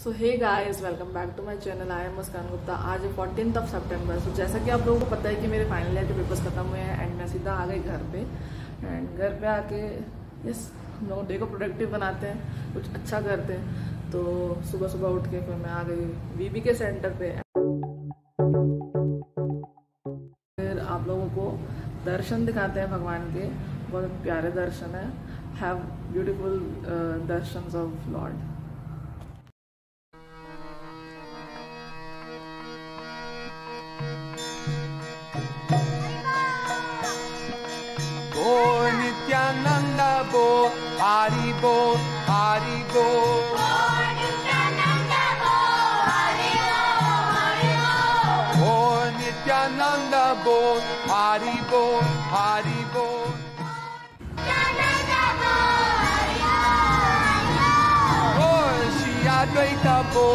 So hey guys, welcome back to my channel. I am Muskan Gupta. आज है 14 सितंबर। सो जैसा कि आप लोगों को पता है कि मेरे फाइनल ईयर के पेपर्स खत्म हुए हैं एंड मैं सीधा आ गई घर पे। एंड घर पे आके यस, हम लोग डे को प्रोडक्टिव बनाते हैं, कुछ अच्छा करते हैं। तो सुबह सुबह उठ के फिर मैं आ गई वीबी के सेंटर पे। फिर आप लोगों को दर्शन दिखाते हैं भगवान के, बहुत प्यारे दर्शन है। Have beautiful darshans of lord. Nityananda Bo, Hari Bo, Hari Bo. Nityananda Bo, Hari Bo, Hari Bo. Nityananda Bo, Hari Bo, Hari Bo. Nityananda Bo, Hari Bo, Hari Bo. Shri Advaita Bo,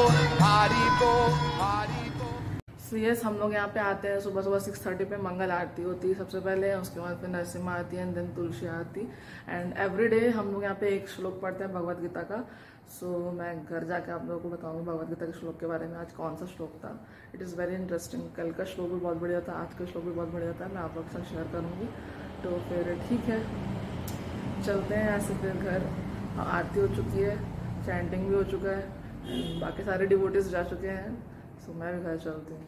Hari Bo, Hari Bo. So yes, हम लोग यहाँ पे आते हैं सुबह सुबह 6:30 पे। मंगल आरती होती है सबसे पहले, उसके बाद फिर नरसिम्हा आती है एंड देन तुलसी आरती। एंड एवरी डे हम लोग यहाँ पे एक श्लोक पढ़ते हैं भगवत गीता का। सो मैं घर जाके आप लोगों को बताऊंगी भगवत गीता के श्लोक के बारे में, आज कौन सा श्लोक था। It is very interesting. कल का श्लोक भी बहुत बढ़िया था, आज का श्लोक भी बहुत बढ़िया था, मैं आप लोग के साथ शेयर करूँगी। तो फिर ठीक है, चलते हैं यहाँ से फिर घर। आरती हो चुकी है, चैंटिंग भी हो चुका है, and बाकी सारे डिवोटीज जा चुके हैं। सो मैं भी घर चलती हूँ।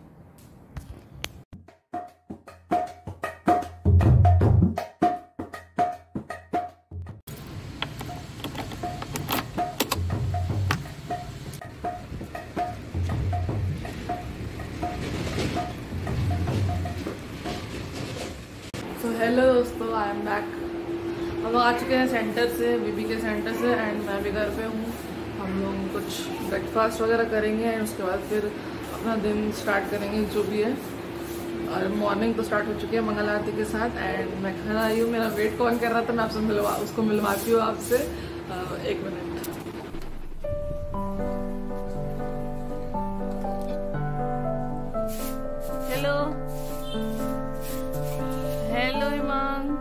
तो हेलो दोस्तों, आई एम बैक। हम लोग आ चुके हैं सेंटर से, बीबी के सेंटर से, एंड मैं भी घर पे हूँ। हम लोग कुछ ब्रेकफास्ट वगैरह करेंगे एंड उसके बाद फिर अपना दिन स्टार्ट करेंगे जो भी है। और मॉर्निंग तो स्टार्ट हो चुकी है मंगल आरती के साथ। एंड मैं घर आई हूँ, मेरा वेट कौन कर रहा था, मैं आपसे उसको मिलवाती हूँ आपसे। 1 मिनट। हेलो हेलो इमाम,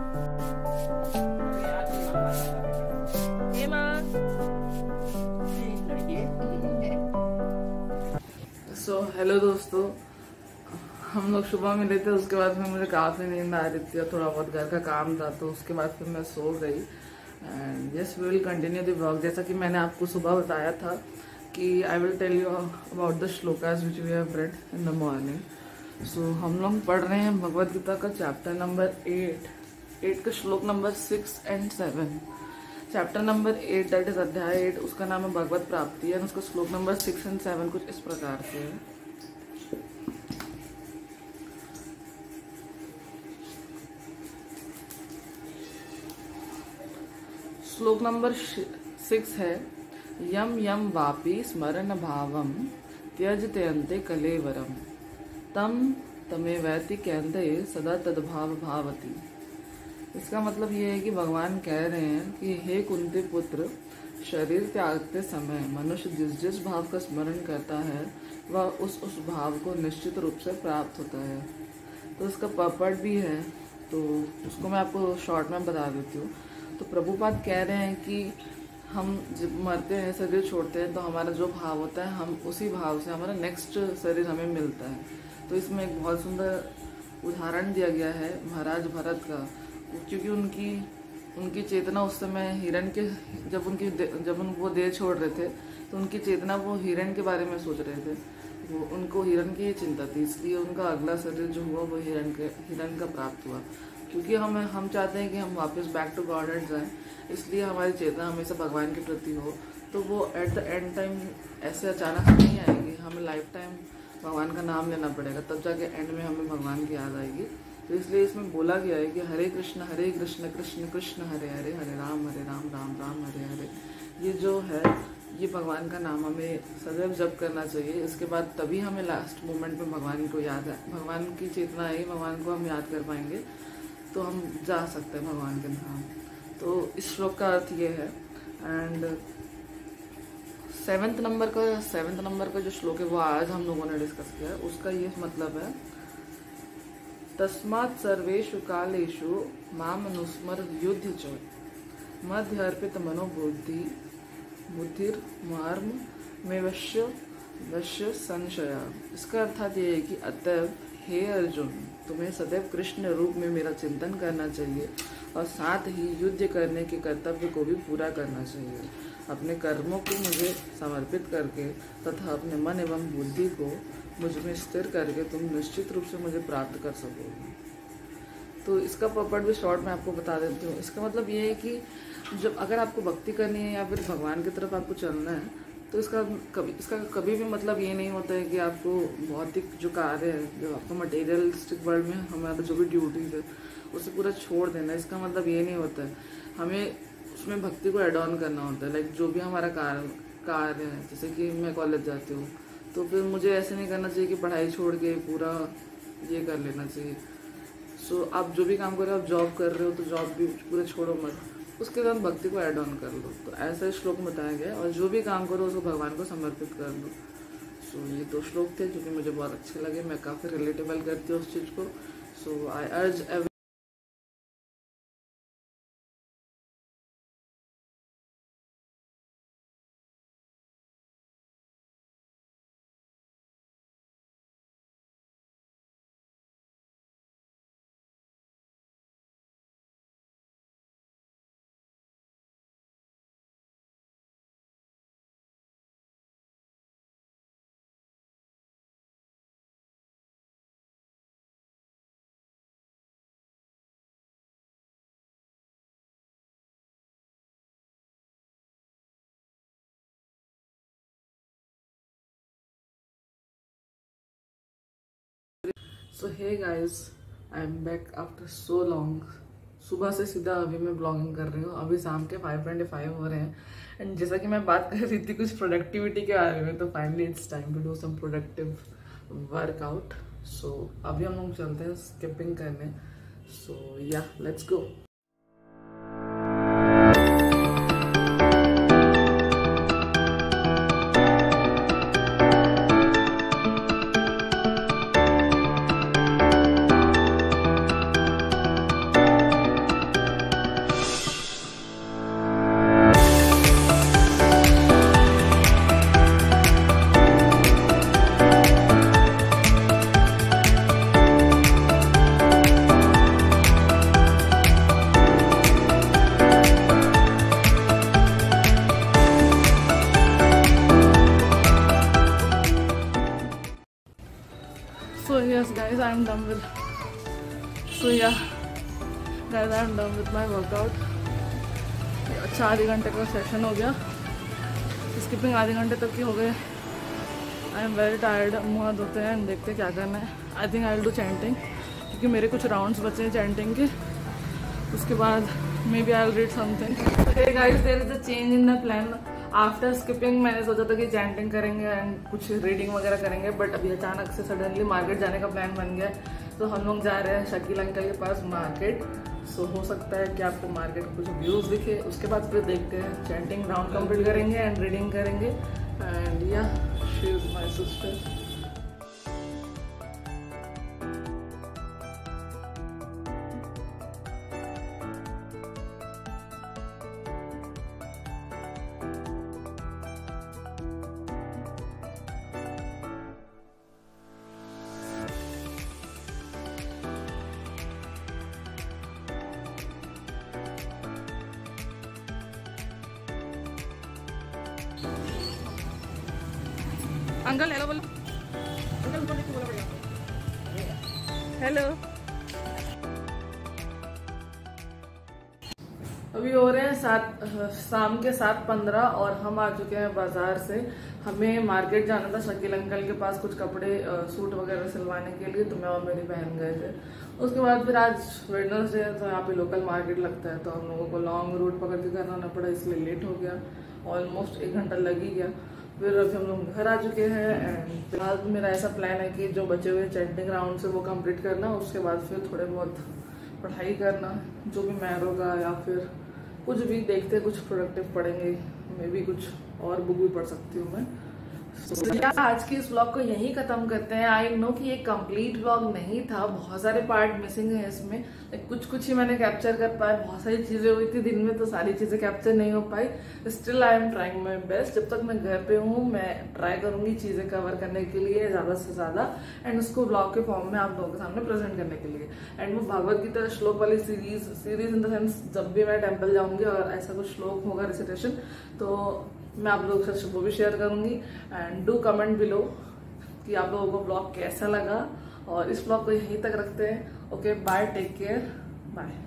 सो हेलो दोस्तों, हम लोग सुबह मिले थे, उसके बाद में मुझे काफ़ी नींद आ रही थी और थोड़ा बहुत घर का काम था, तो उसके बाद फिर मैं सो गई। And yes, we will continue the vlog. जैसा कि मैंने आपको सुबह बताया था कि I will tell you about the shlokas which we have read in the morning. So हम लोग पढ़ रहे हैं भगवत गीता का चैप्टर नंबर 8 का श्लोक number 6 and 7। Chapter number 8 that is अध्याय 8, उसका नाम है भगवत प्राप्ति है। उसका श्लोक नंबर 6 एंड 7 कुछ इस प्रकार से है। श्लोक नंबर 6 है, यम यम वापि स्मरण भावम त्यजते कलेवरम तम तमेवैति कहते सदा तद्भाव भावती। इसका मतलब ये है कि भगवान कह रहे हैं कि हे कुंती पुत्र, शरीर त्यागते समय मनुष्य जिस जिस भाव का स्मरण करता है वह उस भाव को निश्चित रूप से प्राप्त होता है। तो इसका पर्पट भी है, तो उसको मैं आपको शॉर्ट में बता देती हूँ। तो प्रभुपाद कह रहे हैं कि हम जब मरते हैं, शरीर छोड़ते हैं, तो हमारा जो भाव होता है हम उसी भाव से हमारा नेक्स्ट शरीर हमें मिलता है। तो इसमें एक बहुत सुंदर उदाहरण दिया गया है महाराज भरत का, क्योंकि उनकी चेतना उस समय हिरण के जब वो देह छोड़ रहे थे, तो उनकी चेतना वो हिरण के बारे में सोच रहे थे। वो उनको हिरण की चिंता थी, इसलिए उनका अगला शरीर जो हुआ वो हिरण का प्राप्त हुआ। क्योंकि हम चाहते हैं कि हम वापस बैक टू गॉडहेड जाएं, इसलिए हमारी चेतना हमेशा भगवान के प्रति हो। तो वो एट द एंड टाइम ऐसे अचानक नहीं आएगी, हमें लाइफ टाइम भगवान का नाम लेना पड़ेगा, तब जाके एंड में हमें भगवान की याद आएगी। तो इसलिए इसमें बोला गया है कि हरे कृष्ण कृष्ण कृष्ण हरे हरे, हरे राम राम राम हरे हरे। ये जो है, ये भगवान का नाम हमें सदैव जप करना चाहिए। इसके बाद तभी हमें लास्ट मोमेंट में भगवान को याद है, भगवान की चेतना आएगी, भगवान को हम याद कर पाएंगे, तो हम जा सकते हैं भगवान के धाम। तो इस श्लोक का अर्थ ये है। एंड 7th नंबर का जो श्लोक है वो आज हम लोगों ने डिस्कस किया है। उसका ये मतलब है, तस्मात् सर्वेषु कालेषु मामनुस्मर युद्ध च मध्य अर्पित मनोबुद्धि बुद्धिर्मार्म मैं वश्य संशया। इसका अर्थात ये है कि अतएव हे अर्जुन, तुम्हें सदैव कृष्ण रूप में मेरा चिंतन करना चाहिए और साथ ही युद्ध करने के कर्तव्य को भी पूरा करना चाहिए। अपने कर्मों को मुझे समर्पित करके तथा अपने मन एवं बुद्धि को मुझ में स्थिर करके तुम निश्चित रूप से मुझे प्राप्त कर सकोगे। तो इसका पर्पट भी शॉर्ट में आपको बता देती हूँ। इसका मतलब ये है कि जब अगर आपको भक्ति करनी है या फिर भगवान की तरफ आपको चलना है तो इसका कभी भी मतलब ये नहीं होता है कि आपको भौतिक जो कार्य है, जो आपको मटेरियलिस्टिक वर्ल्ड में हमारा जो भी ड्यूटीज है उसे पूरा छोड़ देना। इसका मतलब ये नहीं होता है, हमें उसमें भक्ति को एड ऑन करना होता है। लाइक जो भी हमारा कार्य है, जैसे कि मैं कॉलेज जाती हूँ तो फिर मुझे ऐसे नहीं करना चाहिए कि पढ़ाई छोड़ के पूरा ये कर लेना चाहिए। सो आप जो भी काम कर रहे हो, आप जॉब कर रहे हो तो जॉब भी पूरे छोड़ो मत, उसके बाद भक्ति को ऐड ऑन कर लो। तो ऐसा श्लोक में बताया गया और जो भी काम करो उसको भगवान को समर्पित कर दो। सो ये 2 श्लोक थे जो कि मुझे बहुत अच्छे लगे, मैं काफ़ी रिलेटेबल करती हूँ उस चीज़ को। So I urge every so hey guys, I am back after so long. सुबह से सीधा अभी मैं ब्लॉगिंग कर रही हूँ। अभी शाम के 5:25 हो रहे हैं एंड जैसा कि मैं बात कर रही थी कुछ प्रोडक्टिविटी के बारे में, तो finally it's time to do some productive workout. So अभी हम लोग चलते हैं स्किपिंग करने। So yeah let's go. So yes guys, I am done with my workout। अच्छा आधे घंटे का सेशन हो गया, स्किपिंग आधे घंटे तक की हो गए। I am very tired. मुँह हाथ धोते हैं, देखते क्या करना है। I think I will do chanting क्योंकि मेरे कुछ राउंड्स बचे हैं चैंटिंग के। उसके बाद maybe I will read something. Hey guys, there is a change in the plan. After skipping मैंने सोचा था कि चैंटिंग करेंगे एंड कुछ रीडिंग वगैरह करेंगे, बट अभी अचानक से सडनली मार्केट जाने का प्लान बन गया। तो हम लोग जा रहे हैं शकील अंकल के पास मार्केट। सो हो सकता है कि आपको मार्केट में कुछ व्यूज़ दिखे। उसके बाद फिर देखते हैं, चैंटिंग राउंड कंप्लीट करेंगे एंड रीडिंग करेंगे। एंड या she is my sister. Uncle hello बोलो। अंकल ऊपर देखो, बोलो बढ़िया हेलो। अभी हो रहे हैं शाम के 7:15 और हम आ चुके हैं बाजार से। हमें मार्केट जाना था शकील अंकल के पास कुछ कपड़े सूट वगैरह सिलवाने के लिए, तो मैं और मेरी बहन गए थे। उसके बाद फिर आज वेडनेसडे है तो यहाँ पे लोकल मार्केट लगता है, तो हम लोगों को लॉन्ग रूट पकड़ के करना पड़ा, इसलिए लेट हो गया। ऑलमोस्ट 1 घंटा लग ही गया। फिर अभी हम लोग घर आ चुके हैं एंड फिलहाल मेरा ऐसा प्लान है कि जो बचे हुए चैंटिंग राउंड से वो कंप्लीट करना, उसके बाद फिर थोड़े बहुत पढ़ाई करना, जो भी मैथ होगा या फिर कुछ भी देखते कुछ प्रोडक्टिव पढ़ेंगे। मे भी कुछ और बुक भी पढ़ सकती हूँ मैं। आज के इस व्लॉग को यहीं खत्म करते हैं। आई नो कि ये कंप्लीट व्लॉग नहीं था, बहुत सारे पार्ट मिसिंग है इसमें, कुछ ही मैंने कैप्चर कर पाए, बहुत सारी चीजें हुई थी दिन में तो सारी चीजें कैप्चर नहीं हो पाई। Still I am trying my best. जब तक मैं घर पे हूँ मैं ट्राई करूंगी चीजें कवर करने के लिए ज्यादा से ज्यादा, एंड उसको ब्लॉग के फॉर्म में आप लोगों के सामने प्रेजेंट करने के लिए। एंड वो भगवत गीता श्लोक वाली सीरीज इन द सेंस, जब भी मैं टेम्पल जाऊंगी और ऐसा कुछ श्लोक होगा रिसिटेशन, तो मैं आप लोगों के साथ वो भी शेयर करूंगी। एंड डू कमेंट बिलो कि आप लोगों को ब्लॉग कैसा लगा, और इस ब्लॉग को यहीं तक रखते हैं। Okay bye, take care, bye.